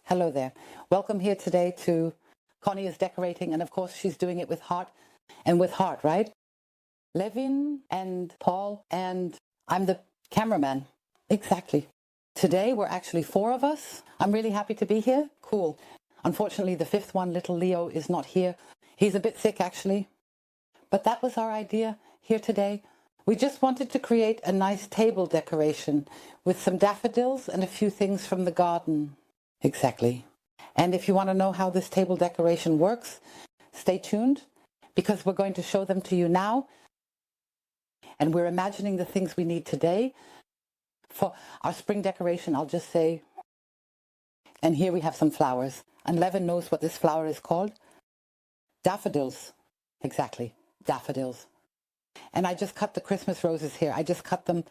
Hello there. Welcome here today to Conny is decorating, and of course she's doing it with heart and with heart, right? Levin and Paul, and I'm the cameraman. Exactly. Today we're actually 4 of us. I'm really happy to be here. Cool. Unfortunately, the 5th one, little Leo, is not here. He's a bit sick actually. But that was our idea here today. We just wanted to create a nice table decoration with some daffodils and a few things from the garden. Exactly. And if you want to know how this table decoration works, stay tuned, because we're going to show them to you now. And we're imagining the things we need today for our spring decoration. I'll just say, and here we have some flowers. And Levin knows what this flower is called. Daffodils. Exactly. Daffodils. And I just cut the Christmas roses here. I just cut them,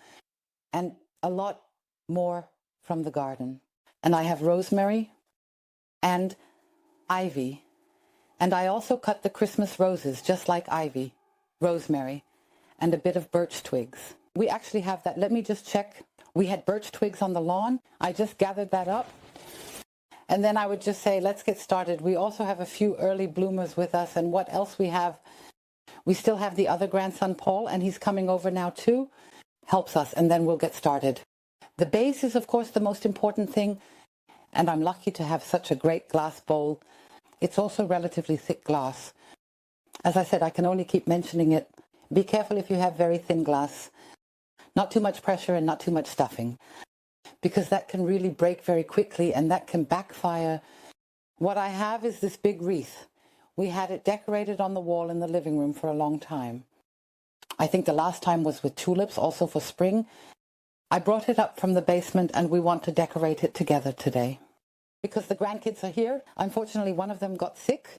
and a lot more from the garden. And I have rosemary and ivy. And I also cut the Christmas roses, just like ivy, rosemary, and a bit of birch twigs. We actually have that. Let me just check. We had birch twigs on the lawn. I just gathered that up. And then I would just say, let's get started. We also have a few early bloomers with us. And what else we have? We still have the other grandson, Paul, and he's coming over now too. Helps us, and then we'll get started. The base is, of course, the most important thing. And I'm lucky to have such a great glass bowl. It's also relatively thick glass. As I said, I can only keep mentioning it. Be careful if you have very thin glass. Not too much pressure and not too much stuffing, because that can really break very quickly and that can backfire. What I have is this big wreath. We had it decorated on the wall in the living room for a long time. I think the last time was with tulips, also for spring. I brought it up from the basement and we want to decorate it together today. Because the grandkids are here. Unfortunately, one of them got sick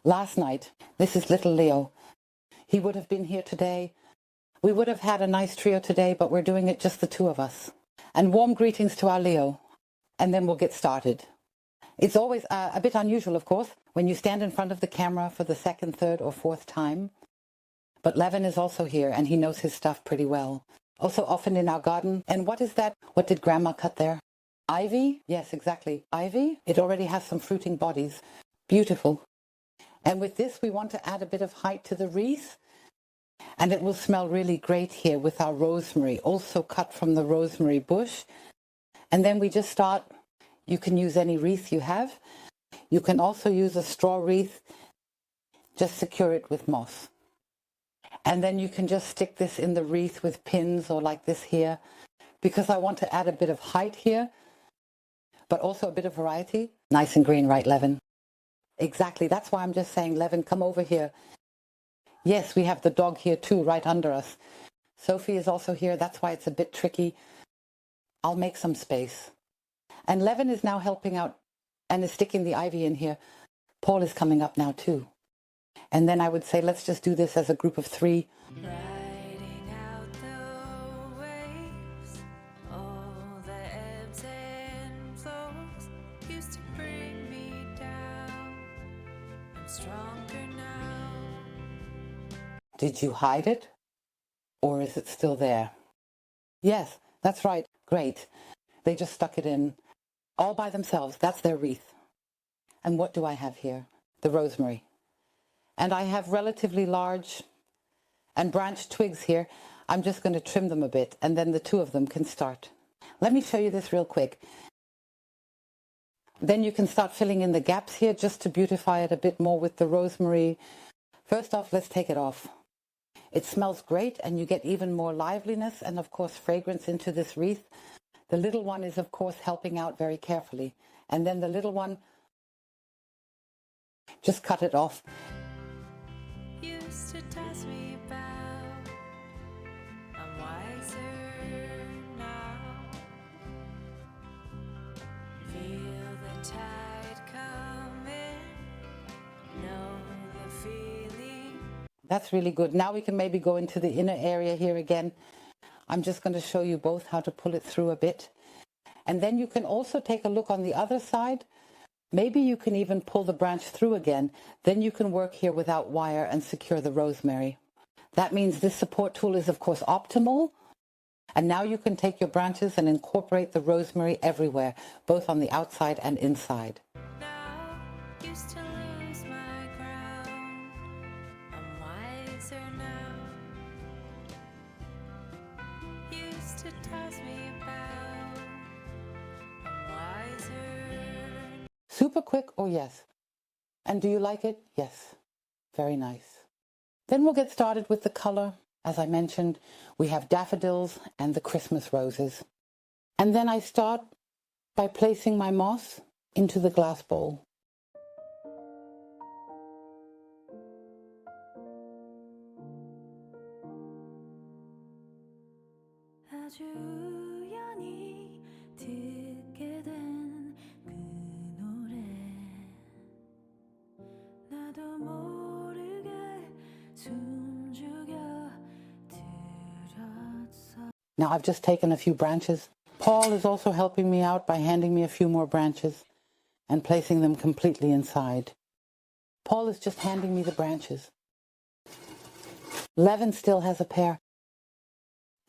last night. This is little Leo. He would have been here today. We would have had a nice trio today, but we're doing it just the 2 of us. And warm greetings to our Leo. And then we'll get started. It's always a bit unusual, of course, when you stand in front of the camera for the 2nd, 3rd, or 4th time. But Levin is also here, and he knows his stuff pretty well. Also often in our garden. And what is that? What did Grandma cut there? Ivy? Yes, exactly. Ivy. It already has some fruiting bodies. Beautiful. And with this, we want to add a bit of height to the wreath. And it will smell really great here with our rosemary, also cut from the rosemary bush. And then we just start. You can use any wreath you have. You can also use a straw wreath. Just secure it with moss. And then you can just stick this in the wreath with pins or like this here, because I want to add a bit of height here, but also a bit of variety. Nice and green, right, Levin? Exactly. That's why I'm just saying, Levin, come over here. Yes, we have the dog here too, right under us. Sophie is also here. That's why it's a bit tricky. I'll make some space. And Levin is now helping out and is sticking the ivy in here. Paul is coming up now too. And then I would say, let's just do this as a group of 3. Riding out the waves, all the ebbs and flows used to bring me down. I'm stronger now. Did you hide it? Or is it still there? Yes, that's right. Great. They just stuck it in all by themselves. That's their wreath. And what do I have here? The rosemary. And I have relatively large and branched twigs here. I'm just going to trim them a bit, and then the 2 of them can start. Let me show you this real quick. Then you can start filling in the gaps here just to beautify it a bit more with the rosemary. First off, let's take it off. It smells great, and you get even more liveliness and, of course, fragrance into this wreath. The little one is, of course, helping out very carefully. And then the little one, just cut it off. Used to toss me about. I'm wiser now. Feel the tide coming. Know the feeling. That's really good. Now we can maybe go into the inner area here again. I'm just going to show you both how to pull it through a bit. And then you can also take a look on the other side. Maybe you can even pull the branch through again. Then you can work here without wire and secure the rosemary. That means this support tool is, of course, optimal. And now you can take your branches and incorporate the rosemary everywhere, both on the outside and inside. Now, used to lose my ground. I'm wiser now. Used to toss me about. I'm wiser. Super quick, oh yes. And do you like it? Yes. Very nice. Then we'll get started with the color. As I mentioned, we have daffodils and the Christmas roses. And then I start by placing my moss into the glass bowl. 아주 우연히 듣게 된 그 노래 나도 모르게 숨죽여 들었어. Now I've just taken a few branches. Paul is also helping me out by handing me a few more branches and placing them completely inside. Paul is just handing me the branches. Levin still has a pair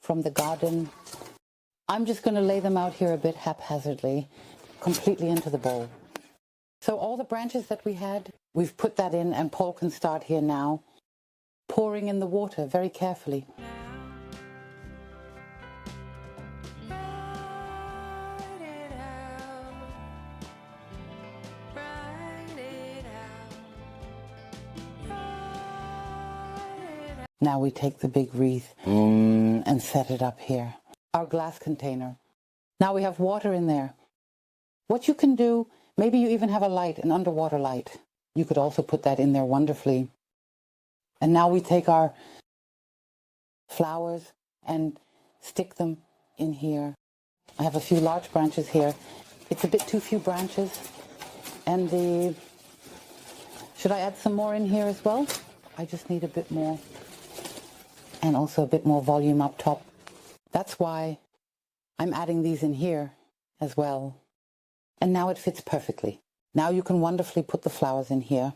from the garden. I'm just going to lay them out here a bit haphazardly, completely into the bowl. So all the branches that we had, we've put that in, and Paul can start here now, pouring in the water very carefully. Now we take the big wreath and set it up here, our glass container. Now we have water in there. What you can do, maybe you even have a light, an underwater light. You could also put that in there wonderfully. And now we take our flowers and stick them in here. I have a few large branches here. It's a bit too few branches. And should I add some more in here as well? I just need a bit more. And also a bit more volume up top. That's why I'm adding these in here as well. And now it fits perfectly. Now you can wonderfully put the flowers in here.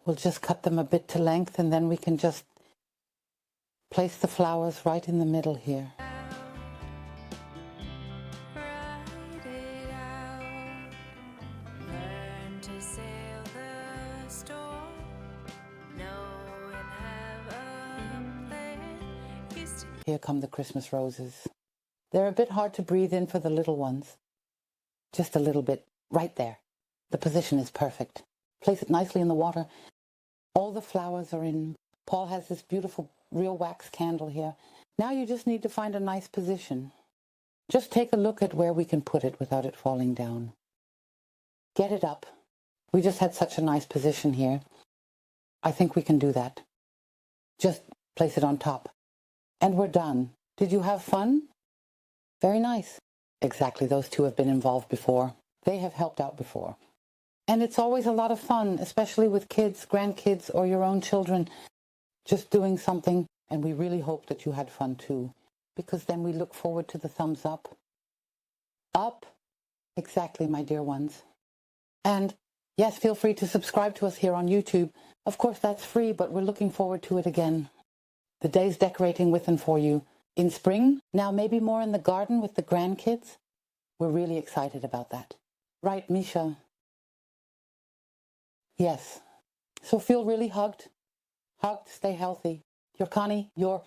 We'll just cut them a bit to length, and then we can just place the flowers right in the middle here. Write it out. Learn to sail the storm. Know and have a plan. Used to Here come the Christmas roses. They're a bit hard to breathe in for the little ones. Just a little bit, right there. The position is perfect. Place it nicely in the water. All the flowers are in. Paul has this beautiful real wax candle here. Now you just need to find a nice position. Just take a look at where we can put it without it falling down. Get it up. We just had such a nice position here. I think we can do that. Just place it on top. And we're done. Did you have fun? Very nice. Exactly, those two have been involved before. They have helped out before. And it's always a lot of fun, especially with kids, grandkids, or your own children, just doing something. And we really hope that you had fun too, because then we look forward to the thumbs up. Up. Exactly, my dear ones. And yes, feel free to subscribe to us here on YouTube. Of course, that's free, but we're looking forward to it again. The day's decorating with and for you. In spring, now maybe more in the garden with the grandkids. We're really excited about that. Right, Micha? Yes. So feel really hugged. Hugged, stay healthy. Your Conny, your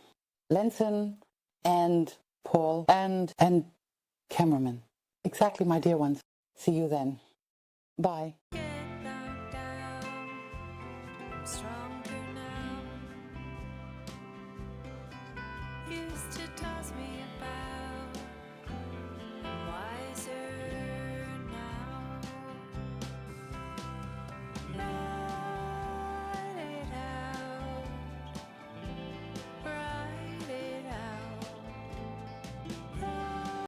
Lenson, and Paul, and cameraman. Exactly, my dear ones. See you then. Bye. get knocked down. I'm stronger now. Used to toss me about.